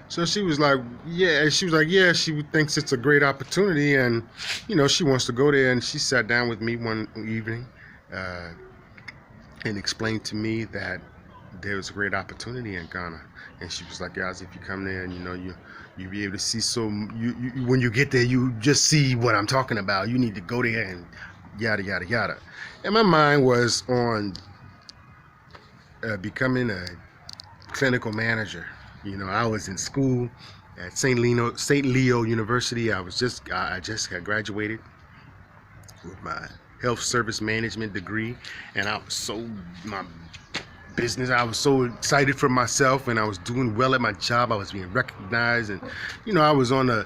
So she was like, yeah, she thinks it's a great opportunity, and she wants to go there. And she sat down with me one evening, uh, and explained to me that there was a great opportunity in Ghana. And she was like, guys, if you come there, and you be able to see. So when you get there, you just see what I'm talking about. You need to go there and yada yada yada. And my mind was on becoming a clinical manager. I was in school at St. Leo University. I just got graduated with my health service management degree, and my business. I was so excited for myself, and I was doing well at my job. I was being recognized, and I was on I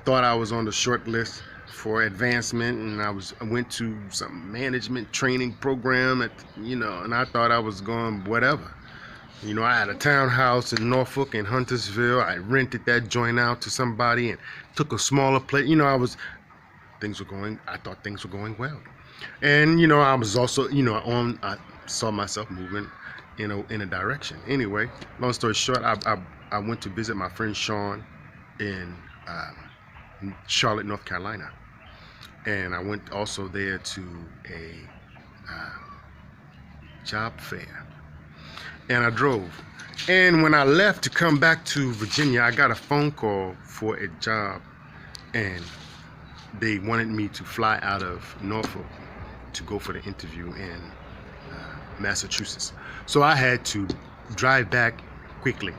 thought I was on the short list for advancement, and I went to some management training program and I thought I was going whatever. I had a townhouse in Norfolk and Huntersville. I rented that joint out to somebody and took a smaller place. I thought things were going well. And, I was also, I saw myself moving in a direction. Anyway, long story short, I went to visit my friend Sean in Charlotte, North Carolina. And I went also there to a job fair. And I drove. And when I left to come back to Virginia, I got a phone call for a job, and they wanted me to fly out of Norfolk to go for the interview in Massachusetts. So I had to drive back quickly.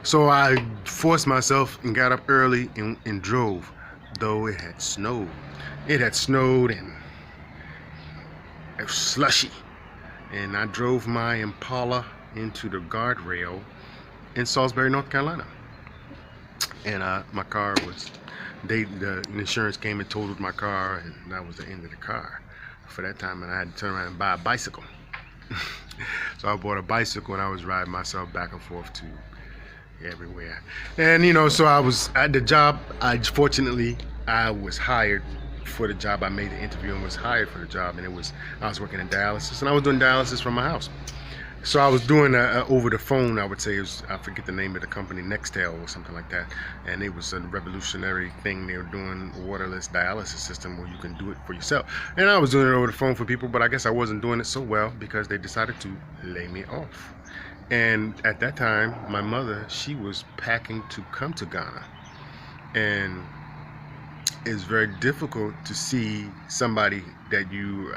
So I forced myself and got up early and drove, though it had snowed. It had snowed and it was slushy. And I drove my Impala into the guardrail in Salisbury, North Carolina. And my car was, the insurance came and totaled my car, and that was the end of the car for that time. And I had to turn around and buy a bicycle. So I bought a bicycle, and I was riding myself back and forth to everywhere. And so I was at the job. Fortunately, I was hired for the job. I made the interview and was hired for the job, and I was working in dialysis, and I was doing dialysis from my house. So I was doing over the phone. I would say I forget the name of the company, Nextel or something like that, and it was a revolutionary thing. They were doing a waterless dialysis system where you can do it for yourself, and I was doing it over the phone for people, but I guess I wasn't doing it so well because they decided to lay me off. And at that time, my mother, she was packing to come to Ghana, and it's very difficult to see somebody that you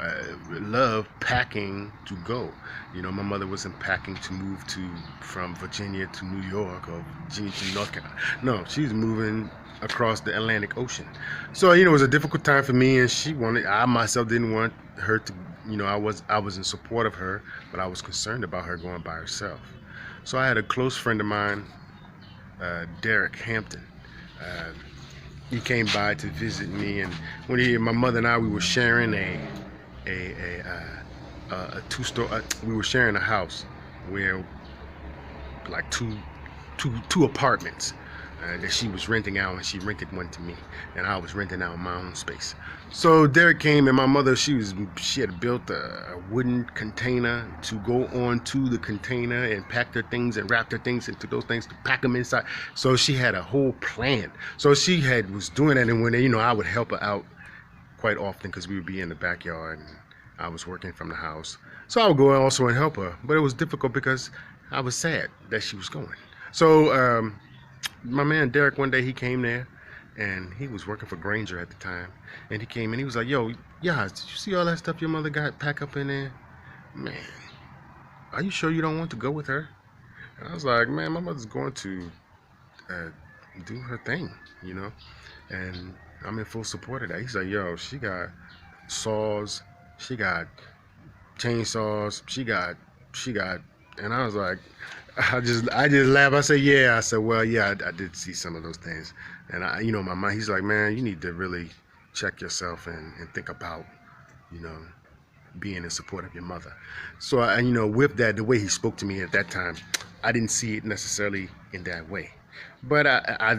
love packing to go. My mother wasn't packing to move from Virginia to New York or Virginia to North Carolina. No, she's moving across the Atlantic Ocean. So, it was a difficult time for me, and I myself didn't want her to, I was in support of her, but I was concerned about her going by herself. So I had a close friend of mine, Derek Hampton. He came by to visit me, and my mother and I, we were sharing a two-story. We were sharing a house where, like two apartments that she was renting out, and she rented one to me, and I was renting out my own space. So Derek came, and my mother, she had built a wooden container to go onto the container and pack her things and wrap her things into those things to pack them inside. So she had a whole plan. So she was doing that, and when I would help her out quite often because we would be in the backyard and I was working from the house. So I would go also and help her, but it was difficult because I was sad that she was going. So my man Derek, one day he came there, and he was working for Granger at the time, and he came and he was like, yo, yeah, did you see all that stuff your mother got packed up in there? Man, are you sure you don't want to go with her? And I was like, man, my mother's going to do her thing, and I'm in full support of that. He's like, yo, she got saws, she got chainsaws, she got, and I was like, I just laughed. I said, yeah. I said, well, yeah, I did see some of those things. And my mind, he's like, man, you need to really check yourself and think about, being in support of your mother. So, with that, the way he spoke to me at that time, I didn't see it necessarily in that way. But I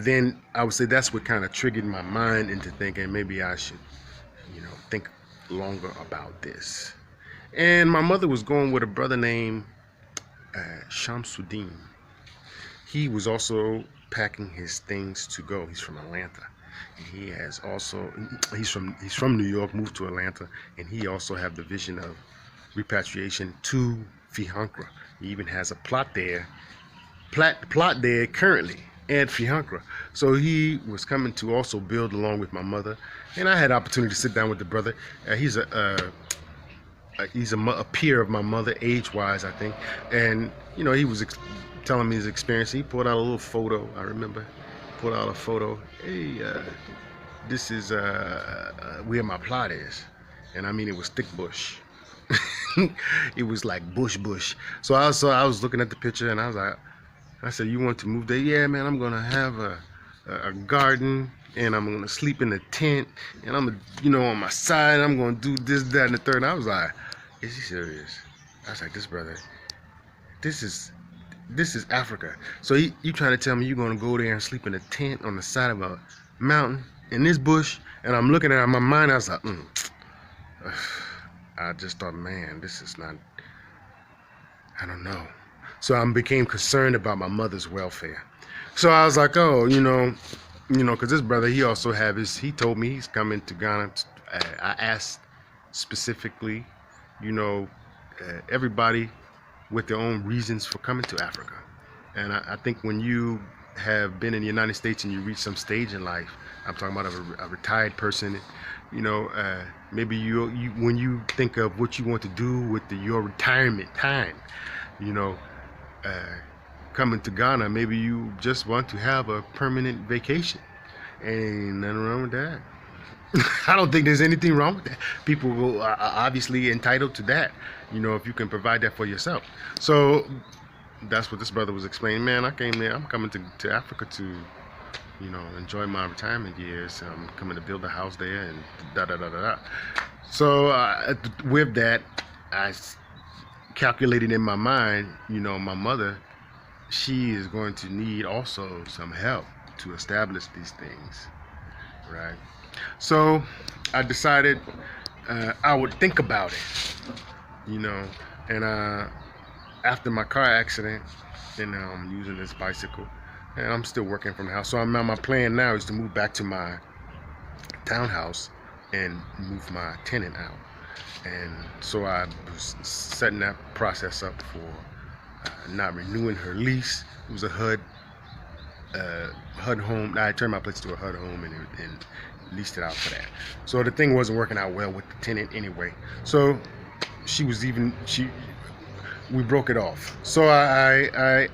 would say that's what kind of triggered my mind into thinking maybe I should, think longer about this. And my mother was going with a brother named Shamsuddin. he was also packing his things to go. He's from Atlanta. And he has also he's from New York, moved to Atlanta, and he also have the vision of repatriation to Fihankra. He even has a plot there currently at Fihankra. So he was coming to also build along with my mother, and I had opportunity to sit down with the brother. He's a peer of my mother, age-wise, I think, and you know, he was telling me his experience. He pulled out a little photo. I remember, pulled out a photo. Hey, this is where my plot is, and I mean, it was thick bush. It was like bush. So I was looking at the picture, and I said, "You want to move there?" "Yeah, man. I'm gonna have a garden, and I'm gonna sleep in a tent, and I'm, you know, on my side, I'm gonna do this, that, and the third." And I was like, "Is he serious?" I was like, "This brother, this is Africa. So you trying to tell me you're gonna go there and sleep in a tent on the side of a mountain in this bush?" And I'm looking at it in my mind. I was like, I just thought, man, this is not, I don't know. So I became concerned about my mother's welfare. So I was like, oh, you know, because this brother, he also he told me he's coming to Ghana. I asked specifically, you know, everybody with their own reasons for coming to Africa. And I think when you have been in the United States and you reach some stage in life, I'm talking about a retired person, you know, maybe you when you think of what you want to do with your retirement time, you know, coming to Ghana, maybe you just want to have a permanent vacation. Ain't nothing wrong with that. I don't think there's anything wrong with that. People are obviously entitled to that, you know, if you can provide that for yourself. So that's what this brother was explaining. Man, I came there. I'm coming to Africa to, you know, enjoy my retirement years. I'm coming to build a house there and da. So with that, I calculated in my mind, you know, my mother, she is going to need also some help to establish these things, right? So I decided I would think about it, you know, and after my car accident, and now I'm using this bicycle, and I'm still working from the house. So my plan now is to move back to my townhouse and move my tenant out. And so I was setting that process up for not renewing her lease. It was a HUD home. I turned my place to a HUD home and leased it out for that. So the thing wasn't working out well with the tenant anyway. So we broke it off. So I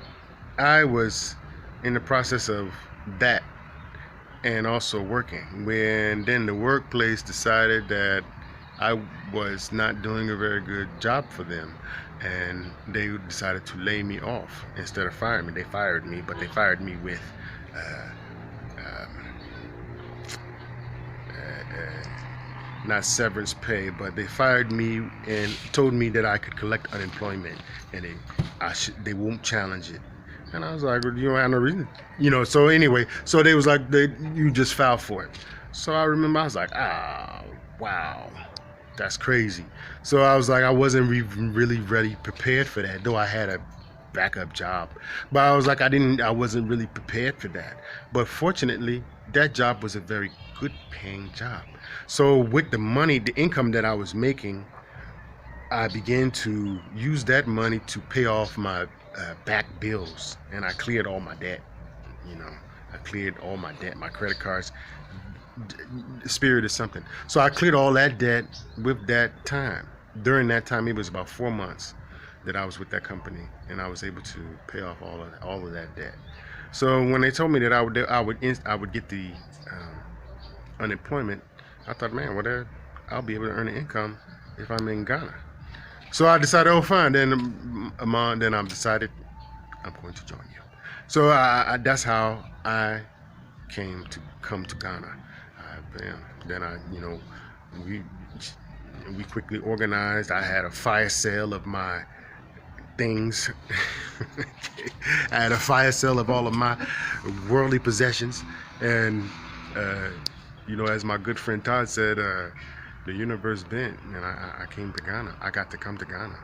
was in the process of that and also working, when then the workplace decided that I was not doing a very good job for them, and they decided to lay me off instead of firing me. They fired me, but they fired me with not severance pay, but they fired me and told me that I could collect unemployment, and they won't challenge it. And I was like, well, you don't have no reason, you know. So anyway, so they was like, you just filed for it. So I remember I was like, wow, that's crazy. So I was like, I wasn't really prepared for that, though I had a backup job. But I was like, I wasn't really prepared for that. But fortunately, that job was a very good paying job. So with the money, the income that I was making, I began to use that money to pay off my back bills, and I cleared all my debt. You know, I cleared all my debt, my credit cards. Spirit is something. So I cleared all that debt with that time. During that time, it was about 4 months that I was with that company, and I was able to pay off all of that debt. So when they told me that I would get the unemployment, I thought, man, well, I'll be able to earn an income if I'm in Ghana. So I decided, oh, fine. Then I decided I'm going to join you. So that's how I come to Ghana. Then you know, we quickly organized. I had a fire sale of my things. I had a fire sale of all of my worldly possessions, and you know, as my good friend Todd said, the universe bent, and I came to Ghana. I got to come to Ghana.